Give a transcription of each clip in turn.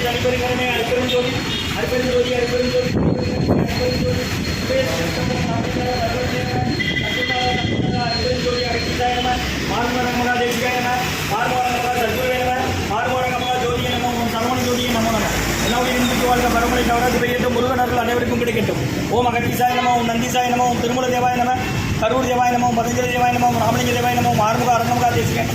தனிப்பெருங்கருணை அருப்பெருஞ்சோதி அருப்பெருஞ்சோதி அருப்பெருஞ்சோதி அருப்பெருஞ்சோதி அருக்கிதாய நம மார்மரங்கமகா தேசிகாய நம மார்மரங்கமகா சத்குருவே நம மார்மரங்கமகா ஜோதிய நம ஓம் சரவண ஜோதிய நமோ நம எல்லாவுடைய இன்றைக்கு வாழ்க பரமலை நவராத்திரி பெய்யட்டும் முருகனர்கள் அனைவருக்கும் கிடைக்கட்டும் ஓம் அகத்தீசாய நம ஓம் நந்திசாய நம ஓம் திருமூல தேவாய நம கரூர் தேவாய நம ஓம் பதஞ்சலி தேவாய நம ஓம் ராமலிங்க தேவாய நம ஓம் ஆறுமுக அரங்கமகா தேசிகாய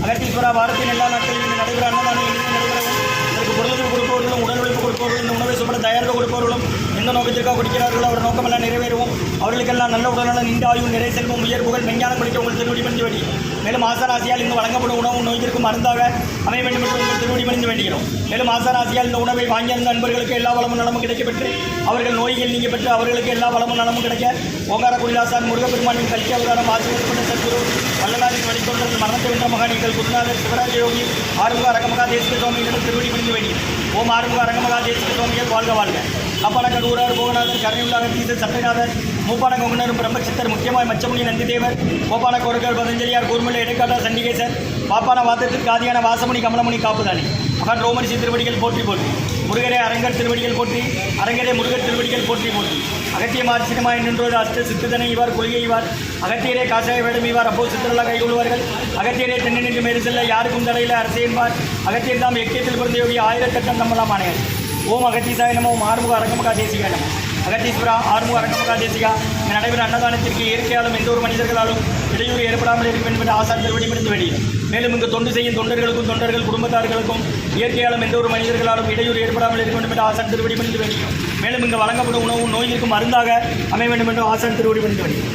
அகத்தீஸ்வரா வாரத்தின் எல்லா நாட்களிலும் நடைபெற அன்னதானம் நடைபெறவும் இதற்கு பொருளுதவி கொடுப்பவர்களும் உடல் உழைப்பு கொடுப்பவர்களும் இந்த உணவை சுமட தயாரிக்க கொடுப்பவர்களும் எந்த நோக்கத்திற்காக கொடுக்கிறார்களோ அவர் நோக்கமெல்லாம் நிறைவேறுவோம் அவர்களுக்கெல்லாம் நல்ல உடல்நலம் நீண்ட ஆயுள் நிறை செல்வம் உயர் புகழ் மெஞ்ஞானம் படிக்க உங்கள் திருவடி பணிந்து வேண்டி மேலும் ஆசாராசியால் இங்கு வழங்கப்படும் உணவும் நோய்களுக்கும் மருந்தாக அமைய வேண்டும் என்று உங்கள் திருவடி பணிந்து வேண்டுகிறோம் மேலும் ஆசாராசியால் இந்த உணவை வாங்கியிருந்த நண்பர்களுக்கு எல்லா வளமும் நலமும் கிடைக்கப்பெற்று அவர்கள் நோய்கள் நீங்க பெற்று அவர்களுக்கு எல்லா வளமும் நலமும் கிடைக்க ஓங்கார குடிலாசான் முருகப்பெருமானின் கல்வி அவதாரம் ஆசீர்வதிக்கப்பட்ட சத்குரு வள்ளலாரின் வழித்தோன்றல் மரணத்தை வென்ற மகானிகள் குருநாதர் சிவராஜ யோகி ஆறுமுக அரங்கமகா தேசிக சுவாமியிடம் திருவடி பணிந்து வேண்டுகிறோம் ஓம் ஆறுமுக அரங்கமகா தேசிக சுவாமிகள் வாழ்க வாழ்க அப்பான கரூரர் போகநாதர் கருணையுள்ளாக தீசர் சட்டைநாதர் மூப்பான கொங்குனர் பிரம்மசித்தர் முக்கியமாய் மச்சமுனி நந்திதேவர் கோபான கோரகர் பதஞ்சலியார் கூர்மலை இடைக்காட்டா சண்டிகேசர் பாப்பான வாதத்திற்கு ஆதியான வாசமுனி கமலமுனி காப்புதானி மகன் ரோமரிசி திருவடிகள் போற்றி போற்றி முருகரே அரங்கர் திருவடிகள் போற்றி அரங்கரே முருகர் திருவடிகள் போற்றி போற்றி அகத்திய மார்சினமாய் நின்றோடு அஷ்ட சித்துதனை இவார் கொள்கை இவார் அகத்தியரே காசாய வேடம் இவார் அப்போ சித்திரலா கைகொள்வார்கள் அகத்தியரே தென்னின்று மேறு செல்ல யாருக்கும் தடையில் அரசு என்பார் அகத்தியர் தாம் எக்கியத்தில் பிறந்த யோகி ஆயிரக்கட்டம் நம்மலாம் ஆணையர் ஓம் அகத்தீசாய நம ஓம் ஆறுமுக அரங்கமகா தேசிகா நம அகத்தீஸ்வரா ஆறுமுக அரங்கமகா தேசிகா இங்கு நடைபெற அன்னதானத்திற்கு இயற்கையாலும் எந்த ஒரு மனிதர்களாலும் இடையூறு ஏற்படாமல் இருக்கும் என்பது ஆசான் திருவடி முடிந்து வெளியில் மேலும் இங்கு தொண்டு செய்யும் தொண்டர்களுக்கும் தொண்டர்கள் குடும்பத்தார்களுக்கும் இயற்கையாலும் எந்த ஒரு மனிதர்களாலும் இடையூறு ஏற்படாமல் இருக்க வேண்டும் என்று ஆசான் திருவடி முடிந்து வெளியும் மேலும் இங்கு வழங்கப்படும் உணவும் நோய்களுக்கு மருந்தாக அமைய வேண்டும் என்று ஆசான் திருவடி முடிந்து வெளியும்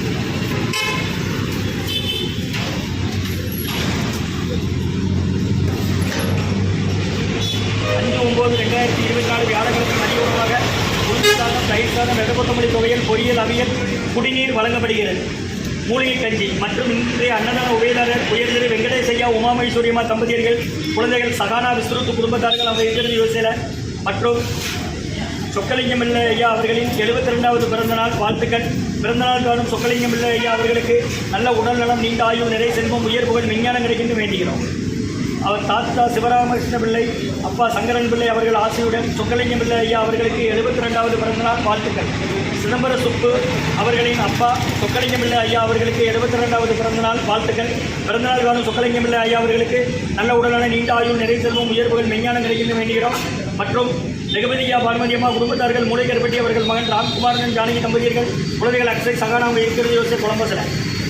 5/9/2024 வியாழக்கிழமை மதிய உணவாக உளுந்து சாதம் தயிர் சாதம் வெள்ளக்கொத்தமல்லி துவையல் பொரியல் அவியல் குடிநீர் வழங்கப்படுகிறது மூலிகை கஞ்சி மற்றும் இன்றைய அன்னதான உபயதாரர் உயர்திரு வெங்கடேசையா உமாமேஸ்வரியம்மா தம்பதியர்கள் குழந்தைகள் சகானா விஸ்ருத்து குடும்பத்தார்கள் அவர் இருக்கிறது யோசில மற்றும் சொக்கலிங்கம் பிள்ளை ஐயா அவர்களின் 72வது பிறந்தநாள் வாழ்த்துக்கள் பிறந்தநாள் காணும் சொக்கலிங்கம் பிள்ளை ஐயா அவர்களுக்கு நல்ல உடல் நலம் நீண்ட ஆயுள் நிறை செல்வம் உயர் புகழ் விஞ்ஞானம் கிடைக்கின்ற வேண்டுகிறோம் அவர் தாத்தா சிவராமகிருஷ்ண பிள்ளை அப்பா சங்கரன் பிள்ளை அவர்கள் ஆசையுடன் சொக்கலிங்கம் பிள்ளை ஐயா அவர்களுக்கு 72வது பிறந்தநாள் வாழ்த்துக்கள் சிதம்பர சுப்பு அவர்களின் அப்பா சொக்கலிங்கம் பிள்ளை ஐயா அவர்களுக்கு 72வது பிறந்தநாள் வாழ்த்துக்கள் பிறந்தநாள் காணும் சொக்கலிங்கம் பிள்ளை ஐயா அவர்களுக்கு நல்ல உடலான நீண்ட ஆயுள் நிறை செல்வம் உயர் புகழ் விஞ்ஞானம் கிடைக்கின்ற வேண்டுகிறோம் மற்றும் ஜெகபதியா பானுமதியம்மா குடும்பத்தார்கள் மூளைக்கருப்பட்டி அவர்கள் மகன் ராம்குமாரன் ஜானகி தம்பதியர்கள் குழந்தைகள் அக்ஷய் சகானா அவங்க இருக்கிறது யோசிச்சு குழம்பசில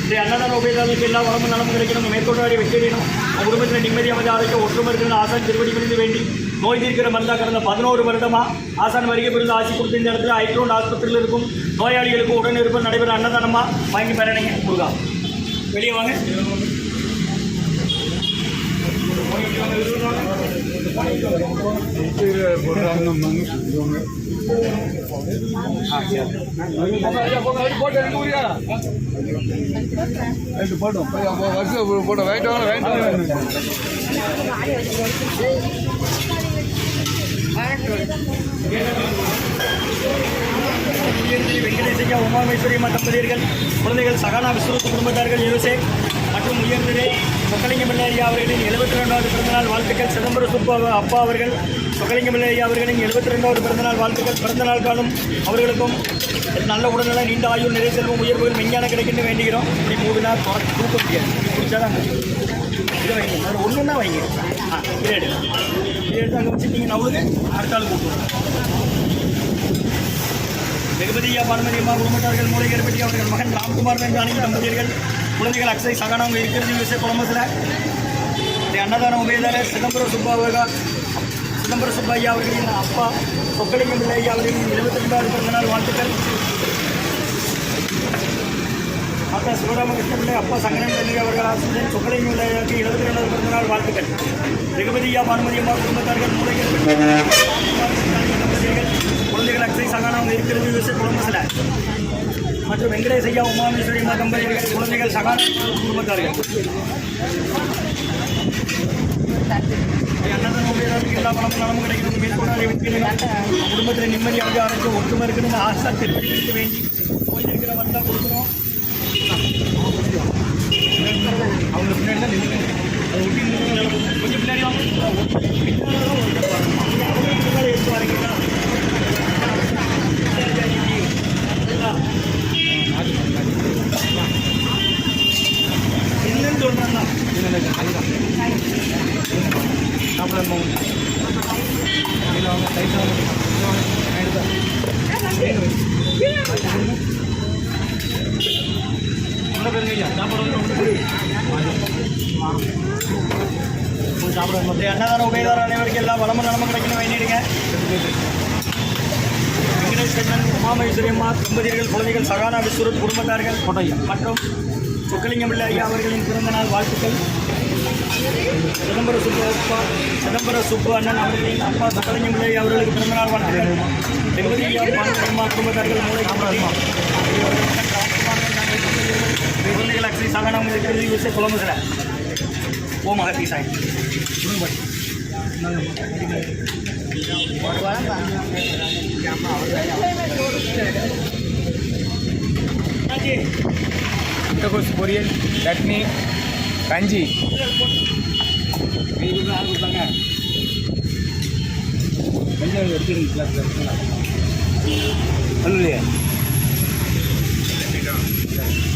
இந்த அன்னதான உபயோகங்களுக்கு எல்லா வளமும் நலமும் கிடைக்கணும் மேற்கொண்டாடி வெற்றியணும் குடும்பத்தில் நிம்மதி அமைதி ஆரோக்கிய ஒற்றுமை இருக்கிற ஆசான் திருவடி பிரிந்து வேண்டி நோய் தீர்க்கிற மருந்தா கடந்த 11 வருடமாக ஆசான் வருகை பிரிந்து ஆசி கொடுத்த இந்த இடத்துல ஐட்ரோன் ஆஸ்பத்திரியில் இருக்கும் நோயாளிகளுக்கு உடன் இருப்பது நடைபெற அன்னதானமாக வாங்கி பெறணுங்க முருகா வெளியே வாங்க போட்டோ வெங்கடேசையா உமாமேஸ்வரியம்மா தம்பதியர்கள் குழந்தைகள் சகானா விஸ்வரூத் குடும்பத்தார்கள் யோசே மற்றும் உயர்திரு சொக்கலிங்கம் பிள்ளை ஐயா அவர்களின் 72வது பிறந்தநாள் வாழ்த்துக்கள் சிதம்பர சுப்பு அப்பா அவர்கள் சொக்கலிங்கம் பிள்ளை ஐயா அவர்களின் 72வது பிறந்தநாள் வாழ்த்துக்கள் பிறந்தநாள் காலம் அவர்களுக்கும் நல்ல உடல்நல நீண்ட ஆயுள் நிறை செல்வம் உயர்வுகள் விஞ்ஞானம் கிடைக்கின்ற வேண்டுகிறோம் இப்படி 3 நாள் தூக்க முடியாது பிடிச்சாதான் இதை வைங்க அதில் ஒன்றுன்னா வைங்க இதை எடுத்து அங்கே வச்சுட்டீங்க நவுளுக்கு அடுத்த ஆள் கூப்பிடுவோம் ஜெகபதியா பானுமதியம்மா குடும்பத்தார்கள் மூளைக்கருப்பட்டி அவர்கள் மகன் ராம்குமாரன் ஜானகி தம்பதியர்கள் குழந்தைகள் அக்ஷய் சகானா அவங்க இருக்கிறது விஷயம் குழம்புல இந்த அன்னதான உபயதாரர் சிதம்பர சுப்பையா அவர்களின் அப்பா சொக்கலிங்கம் பிள்ளை ஐயா அவர்களின் 72வது பிறந்தநாள் வாழ்த்துக்கள் அப்பா சிவராமகிருஷ்ண பிள்ளை அப்பா சங்கரன் பிள்ளை அவர்கள் ஆசிரியர் சொக்கலிங்கம் பிள்ளையாருக்கு 72வது பிறந்தநாள் வாழ்த்துக்கள் ஜெகபதியா பானுமதியம்மா குடும்பத்தார்கள் மூளைக்கருப்பட்டி குழந்தைகள் அக்ஷய் சகானா அவங்க இருக்கிறது விஷயம் குழம்புல மற்றும் வெங்கடேசையா உமாமேஸ்வரியம்மா தம்பதியர்கள் குழந்தைகள் சகான குடும்பத்தார்கள் அன்னதான உபயோகத்துக்கு எல்லா பணமும் நலமும் கிடைக்கணும் மேற்கொண்டாடி வைக்கணும் குடும்பத்தில் நிம்மதி அமைதி ஆரோக்கியம் ஒற்றுமை இருக்குன்னு ஆசா தெரிவிக்க வேண்டி கோயில் இருக்கிற வந்தால் கொடுக்குறோம் அவங்க பின்னாடி தான் நின்று அதை ஒட்டி கொஞ்சம் பின்னாடி வாங்க அன்னதான உபயதார அனைவருக்கு எல்லா வளமும் நலமும் கிடைக்கணும் வேண்டிடுங்க. வெங்கடேஸ்வரன், உமாமேஸ்வரி அம்மா தம்பதியர்கள், குழந்தைகள், சகானா விஸ்வரூப் குடும்பத்தார்கள் மற்றும் சொக்கலிங்கம் பிள்ளை ஐயா அவர்களின் பிறந்த நாள் வாழ்த்துக்கள். சிதம்பர சுப்பு அண்ணன் அவர்களின் அப்பா சொக்கலிங்கம் பிள்ளை அவர்களுக்கு பிறந்தநாள் வாழ்த்துக்கள். திருப்பதி ஐயா அம்மா குடும்பத்தார்கள், மூளை குழந்தைகள் அக்ஷரி சகானா விசை குழம்புல ஓ மகத்தி சாய் முட்டைக்கோஸ் பொரியல், சட்னி, கஞ்சி. எடுத்துருங்க.